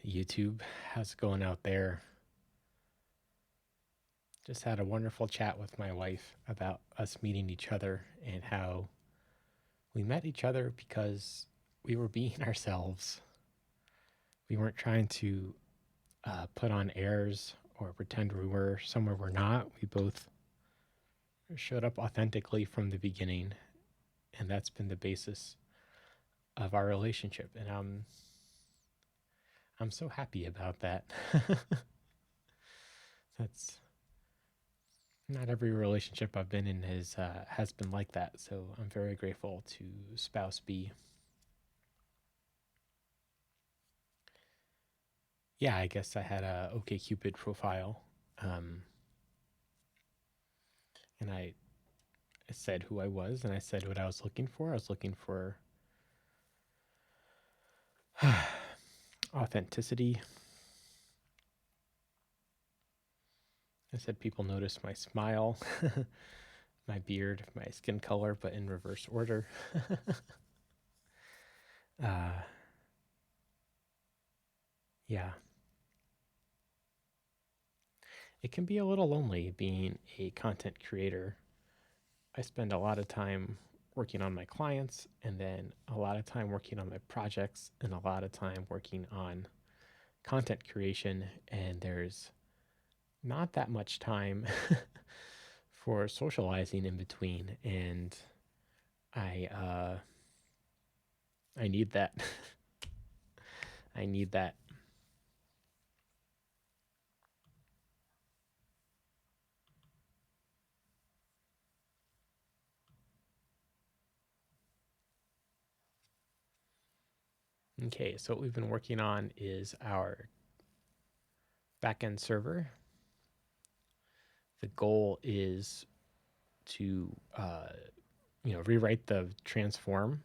YouTube. How's it going out there? Just had a wonderful chat with my wife about us meeting each other and how we met each other because we were being ourselves. We weren't trying to put on airs or pretend we were somewhere we're not. We both showed up authentically from the beginning, and that's been the basis of our relationship. And I'm so happy about that. That's not every relationship I've been in has been like that, so I'm very grateful to spouse B. Yeah, I guess I had a OkCupid profile, um, and I said who I was, and I said what I was looking for. I was looking for authenticity. I said people notice my smile, my beard, my skin color, but in reverse order. uh, yeah, it can be a little lonely being a content creator. I spend a lot of time working on my clients and then a lot of time working on my projects and a lot of time working on content creation. And there's not that much time for socializing in between. And I, uh, I need that. I need that. Okay, so what we've been working on is our backend server. The goal is to rewrite the transform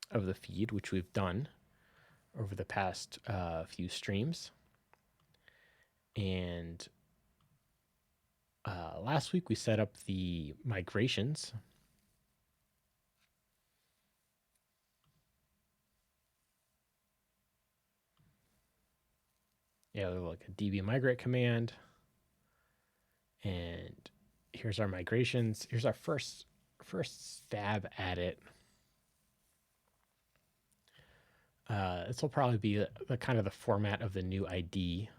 of the feed, which we've done over the past few streams. And last week we set up the migrations. Yeah, like a db migrate command. And here's our migrations. Here's our first stab at it. This will probably be the kind of the format of the new ID.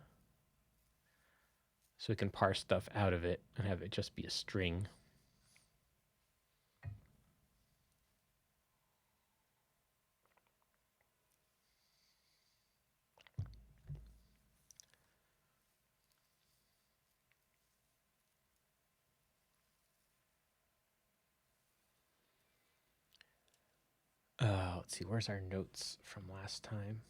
So we can parse stuff out of it and have it just be a string. Let's see, where's our notes from last time?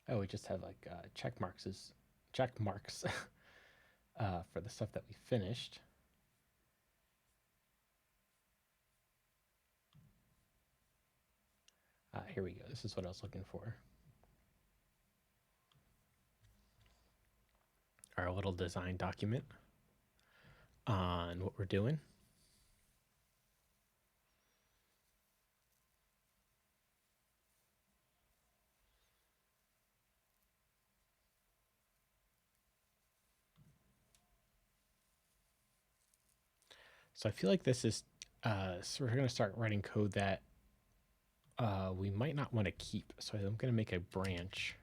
Oh, we just had like check marks for the stuff that we finished. Here we go. This is what I was looking for. Our little design document on what we're doing. So I feel like this is, so we're going to start writing code that we might not want to keep. So I'm going to make a branch.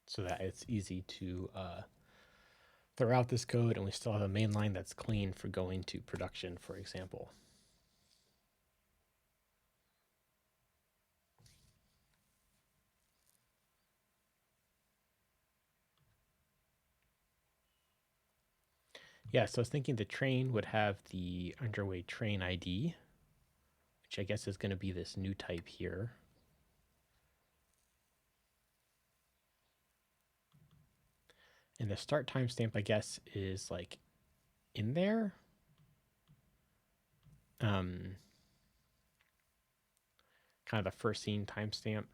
So that it's easy to throw out this code and we still have a main line that's clean for going to production, for example. Yeah, so I was thinking the train would have the underway train ID, which I guess is going to be this new type here. And the start timestamp, I guess, is like in there. um, kind of the first scene timestamp.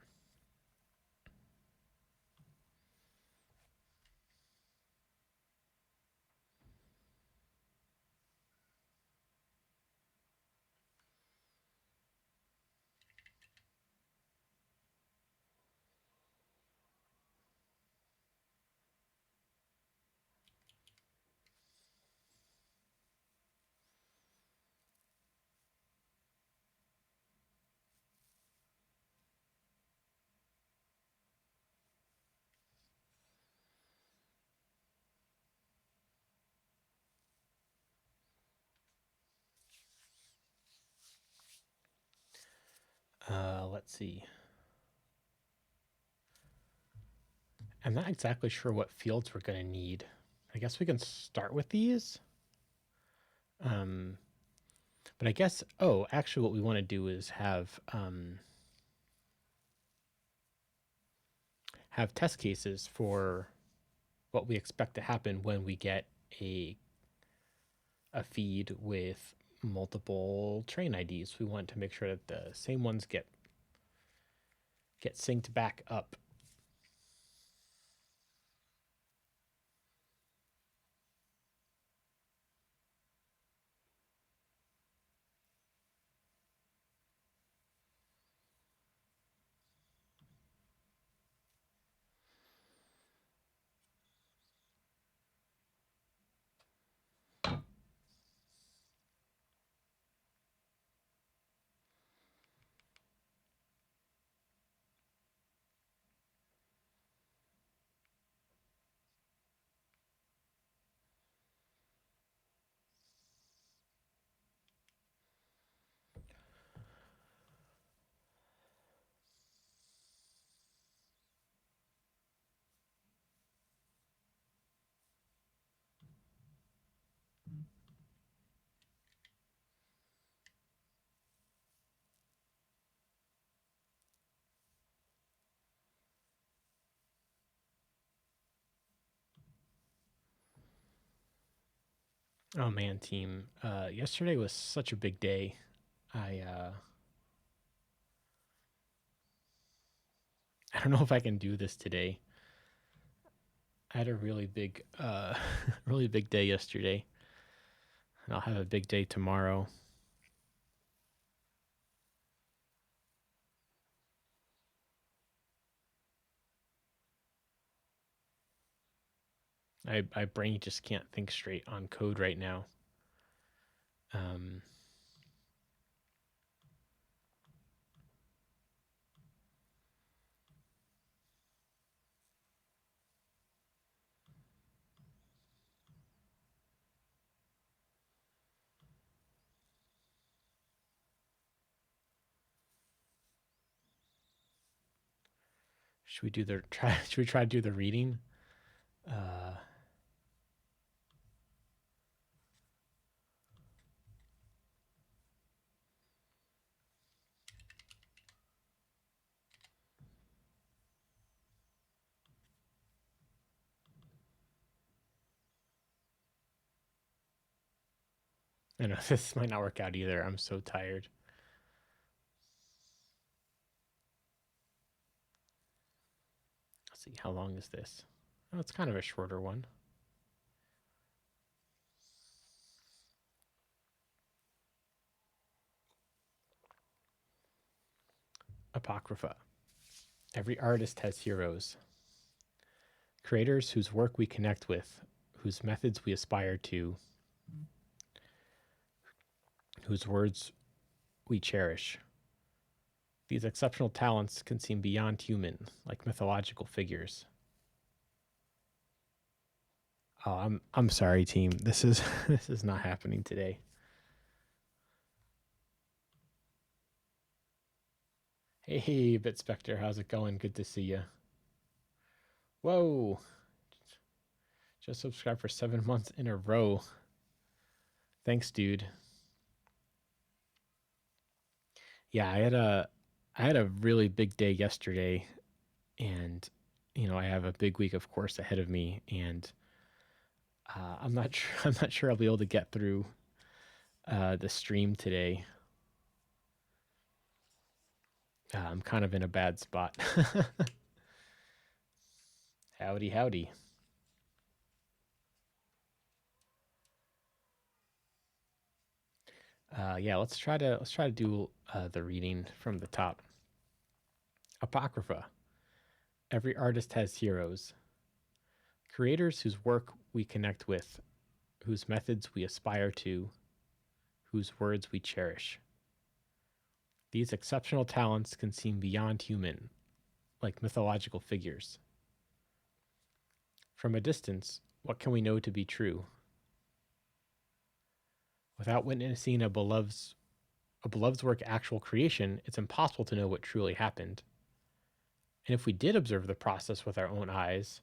Let's see. I'm not exactly sure what fields we're going to need. I guess we can start with these. Um, but I guess, oh, actually, what we want to do is have test cases for what we expect to happen when we get a feed with multiple train IDs. We want to make sure that the same ones get synced back up. Oh man, team. Yesterday was such a big day. I uh I don't know if I can do this today. I had a really big really big day yesterday. And I'll have a big day tomorrow. My brain just can't think straight on code right now. Um should we do the try should we try to do the reading? Uh I know this might not work out either. I'm so tired. Let's see, how long is this? Oh, it's kind of a shorter one. Apocrypha. Every artist has heroes, creators whose work we connect with, whose methods we aspire to, whose words we cherish. These exceptional talents can seem beyond human, like mythological figures. Oh, I'm sorry, team. This is this is not happening today. Hey, BitSpectre, how's it going? Good to see you. Whoa, just subscribed for 7 months in a row. Thanks, dude. Yeah, I had a really big day yesterday, and I have a big week, of course, ahead of me, and I'm not sure I'm not sure I'll be able to get through the stream today. I'm kind of in a bad spot. Howdy, howdy. Yeah, let's try to do the reading from the top. Apocrypha. Every artist has heroes, creators whose work we connect with, whose methods we aspire to, whose words we cherish. These exceptional talents can seem beyond human, like mythological figures. From a distance, what can we know to be true? Without witnessing a beloved's work actual creation, it's impossible to know what truly happened. And if we did observe the process with our own eyes,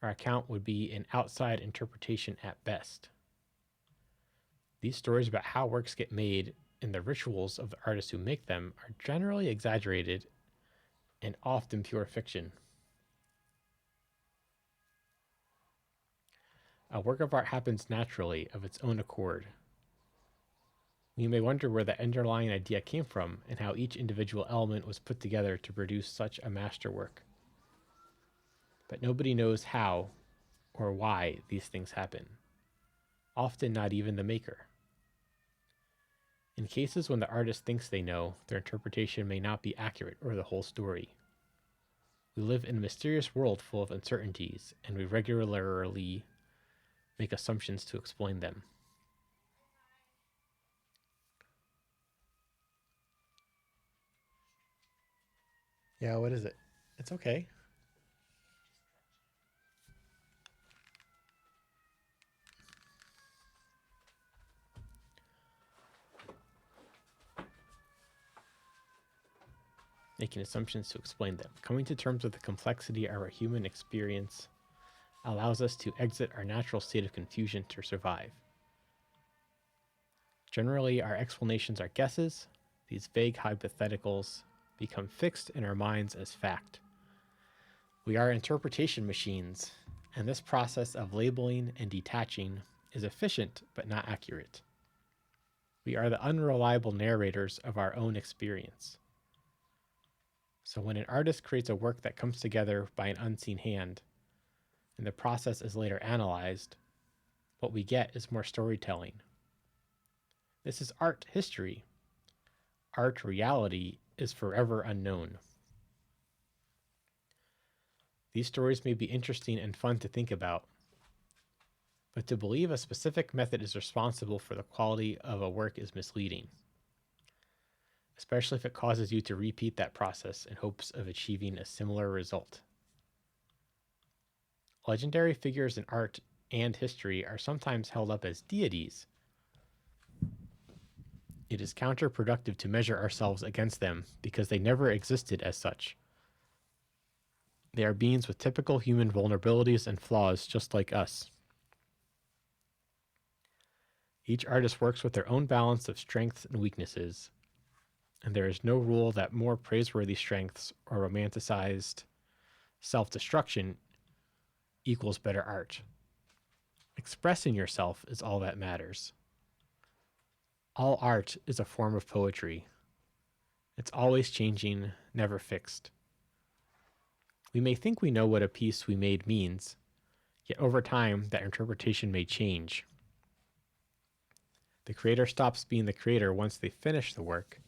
our account would be an outside interpretation at best. These stories about how works get made and the rituals of the artists who make them are generally exaggerated and often pure fiction. A work of art happens naturally, of its own accord. We may wonder where the underlying idea came from and how each individual element was put together to produce such a masterwork. But nobody knows how or why these things happen, often not even the maker. In cases when the artist thinks they know, their interpretation may not be accurate or the whole story. We live in a mysterious world full of uncertainties, and we regularly make assumptions to explain them. Yeah, what is it? It's okay. Making assumptions to explain them. Coming to terms with the complexity of our human experience allows us to exit our natural state of confusion to survive. Generally, our explanations are guesses. These vague hypotheticals become fixed in our minds as fact. We are interpretation machines, and this process of labeling and detaching is efficient but not accurate. We are the unreliable narrators of our own experience. So when an artist creates a work that comes together by an unseen hand, and the process is later analyzed, what we get is more storytelling. This is art history. Art reality is forever unknown. These stories may be interesting and fun to think about, but to believe a specific method is responsible for the quality of a work is misleading, especially if it causes you to repeat that process in hopes of achieving a similar result. Legendary figures in art and history are sometimes held up as deities. It is counterproductive to measure ourselves against them because they never existed as such. They are beings with typical human vulnerabilities and flaws just like us. Each artist works with their own balance of strengths and weaknesses, and there is no rule that more praiseworthy strengths or romanticized self-destruction equals better art. Expressing yourself is all that matters. All art is a form of poetry. It's always changing, never fixed. We may think we know what a piece we made means, yet over time that interpretation may change. The creator stops being the creator once they finish the work.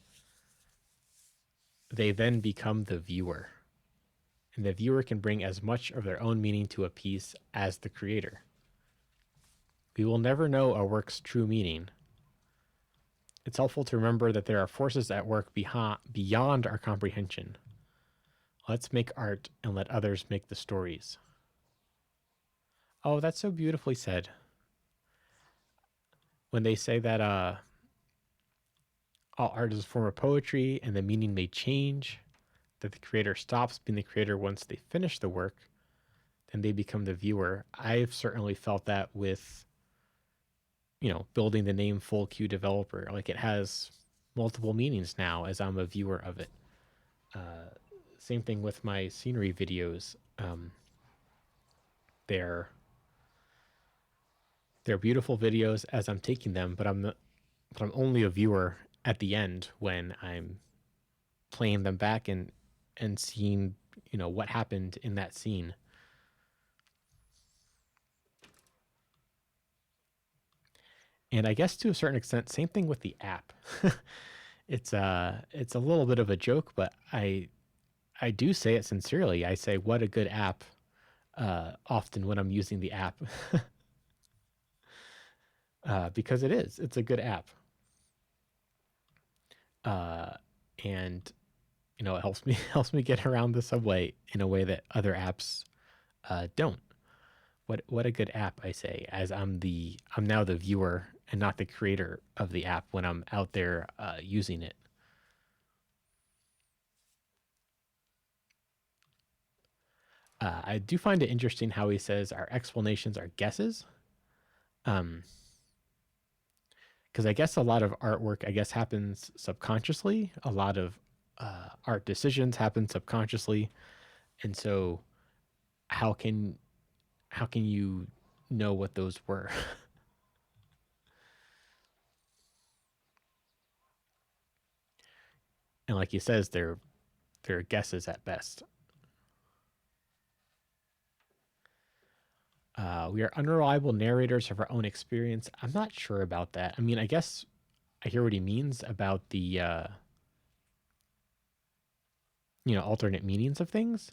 They then become the viewer, and the viewer can bring as much of their own meaning to a piece as the creator. We will never know a work's true meaning. It's helpful to remember that there are forces at work beyond our comprehension. Let's make art and let others make the stories. Oh, that's so beautifully said. When they say that all art is a form of poetry and the meaning may change, that the creator stops being the creator once they finish the work, then they become the viewer. I've certainly felt that with, building the name Full Q Developer. Like it has multiple meanings now as I'm a viewer of it. Same thing with my scenery videos. They're beautiful videos as I'm taking them, but but I'm only a viewer at the end when I'm playing them back and seeing, what happened in that scene. And I guess to a certain extent, same thing with the app. It's a little bit of a joke, but I do say it sincerely. I say, "What a good app," often when I'm using the app, because it is. It's a good app, uh, and it helps me helps me get around the subway in a way that other apps don't. What a good app, I say, as I'm now the viewer and not the creator of the app when I'm out there using it. I do find it interesting how he says our explanations are guesses. Um, because I guess a lot of artwork, I guess, happens subconsciously. A lot of art decisions happen subconsciously, and so how can how can you know what those were? And like he says, they're guesses at best. We are unreliable narrators of our own experience. I'm not sure about that. I mean, I guess I hear what he means about the alternate meanings of things,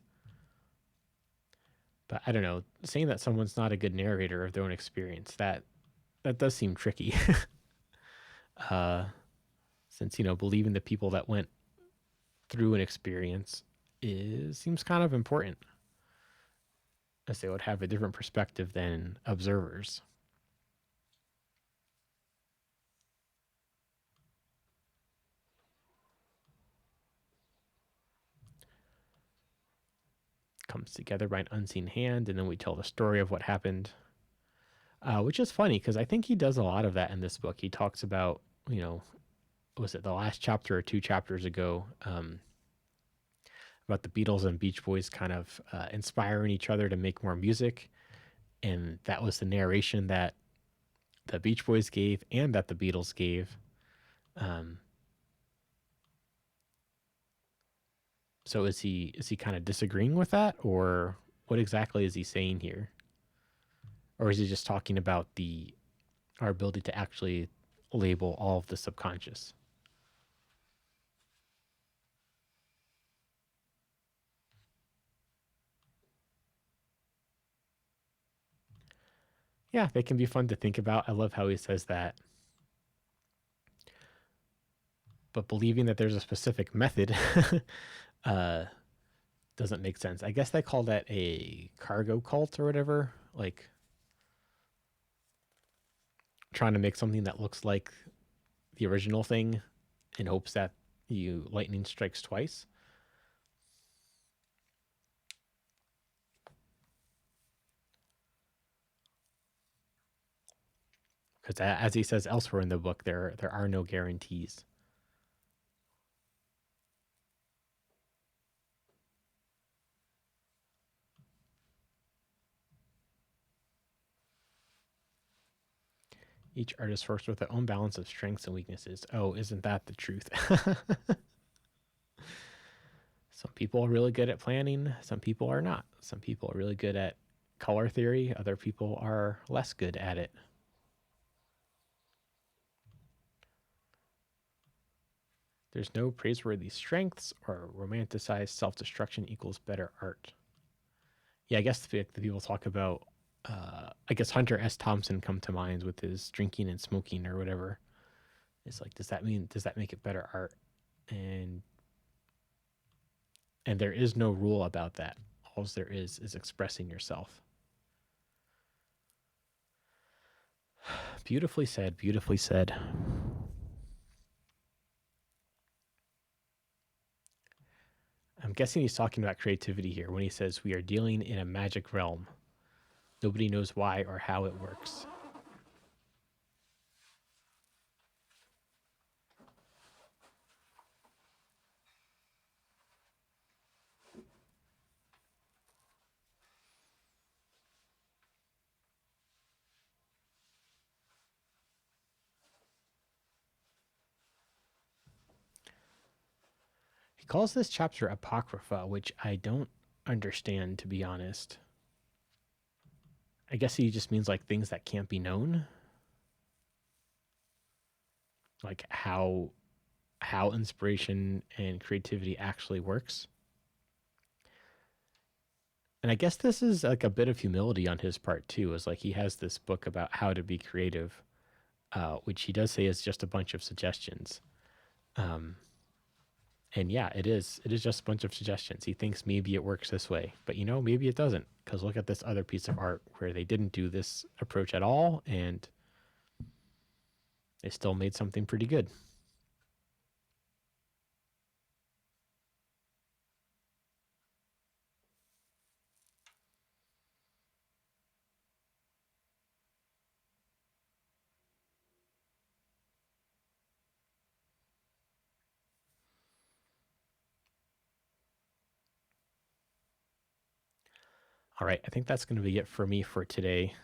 but I don't know. Saying that someone's not a good narrator of their own experience, that does seem tricky. uh, since believing the people that went through an experience seems kind of important, as they would have a different perspective than observers. Comes together by an unseen hand, and then we tell the story of what happened, which is funny because I think he does a lot of that in this book. He talks about, was it the last chapter or two chapters ago, about the Beatles and Beach Boys kind of inspiring each other to make more music, and that was the narration that the Beach Boys gave and that the Beatles gave. Um, so is he kind of disagreeing with that, or what exactly is he saying here? Or is he just talking about the our ability to actually label all of the subconscious? Yeah, they can be fun to think about. I love how he says that. But believing that there's a specific method uh, doesn't make sense. I guess they call that a cargo cult or whatever. Like trying to make something that looks like the original thing in hopes that you lightning strikes twice. Because as he says elsewhere in the book, there are no guarantees. Each artist works with their own balance of strengths and weaknesses. Oh, isn't that the truth? Some people are really good at planning. Some people are not. Some people are really good at color theory. Other people are less good at it. There's no praiseworthy strengths or romanticized self destruction equals better art. Yeah, I guess the people talk about, I guess Hunter S. Thompson come to mind with his drinking and smoking or whatever. It's like, does that make it better art? And and there is no rule about that. All there is expressing yourself. Beautifully said. Beautifully said. I'm guessing he's talking about creativity here when he says we are dealing in a magic realm. Nobody knows why or how it works. He calls this chapter Apocrypha, which I don't understand, to be honest. I guess he just means like things that can't be known, like how inspiration and creativity actually works. And I guess this is like a bit of humility on his part too, is like he has this book about how to be creative, which he does say is just a bunch of suggestions. Um, and yeah, it is. It is just a bunch of suggestions. He thinks maybe it works this way, but maybe it doesn't. Because look at this other piece of art where they didn't do this approach at all, and they still made something pretty good. All right, I think that's going to be it for me for today.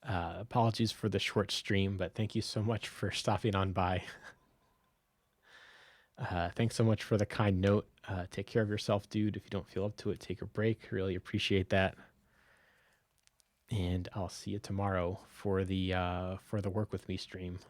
Apologies for the short stream, but thank you so much for stopping on by. Thanks so much for the kind note. Take care of yourself, dude. If you don't feel up to it, take a break. Really appreciate that. And I'll see you tomorrow for the Work With Me stream.